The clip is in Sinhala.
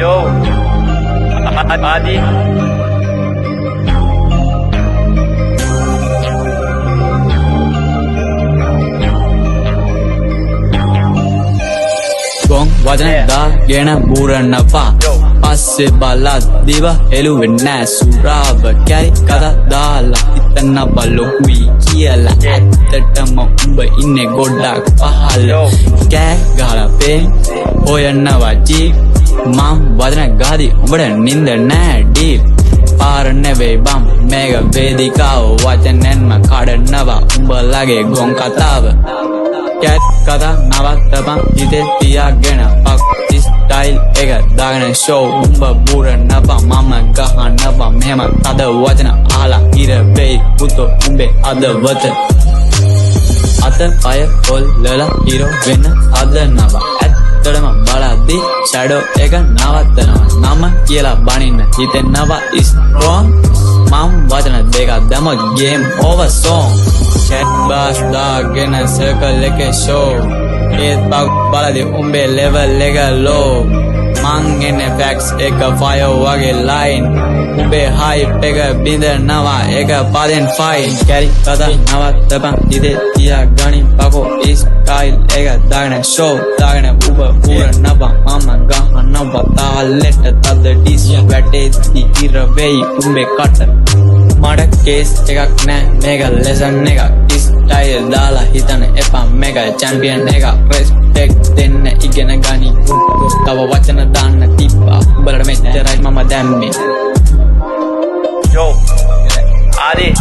Yo, Adi. Gong wajana da gena burana fa passe bala diva elu venna surava kai kada dala itanna ballo kui kiyala attatama umba inne godak pahala kai gala pe hoyanna waji mam wajana gadi umbada ninda na deep පාරන්නේ වේ බම් මේක වේදිකාව වචනෙන්ම කඩනවා උඹලගේ ගොන් කතාව කැට් කතා නවත්තපන් ඉතේ තියාගෙන පක් ස්ටයිල් එක දාගෙන ෂෝ උඹ බුරනවා මම ගහනවා මෙහෙම තද වචන අහලා ඉර වෙයි පුතෝ උඹේ අදවත අත පය පොල්ලලා හිරෝ වෙන හදනවා ඇත්තටම බලද්දි ෂැඩෝ එක නවත්තනවා නම කියලා බනින්න හිතෙනවා ස්ට්‍රොං මම වචන දෙකක් දැම්මොත් ගේම් ඕවර් සෝං chat bass දාගෙන සර්කල් එකේ ෂෝ ඒත් බක් බලද්දි උඹේ ලෙවල් එක low මං එන්නේ ෆැක්ස් එක ෆයර් වගේ ලයින් උඹේ හයිප් එක බින්දනවා ඒක පදෙන් ෆයින් කැරි කතා නවත්තපන් ඉතේ තියා ගනින් පකෝ ස්ටයිල් එක දාගෙන ෂෝ දාගෙන උඹ පුරනවා මම ගහනවා තාලෙට තද ඩිස් වැටේ ඉර වෙයි උඹේ කට මඩ කේස් එකක් නෑ මේක ලෙසන් එකක් ස්ටයිල් දාලා හිතන එපා මේක චැම්පියන් එකක් රෙස්පෙක්ට් දෙන්න ඉගෙන ගනි තව වචන දාන්න තිබ්බා උඹලට මෙච්චරයි මම දැම්මේ Yo, Adi.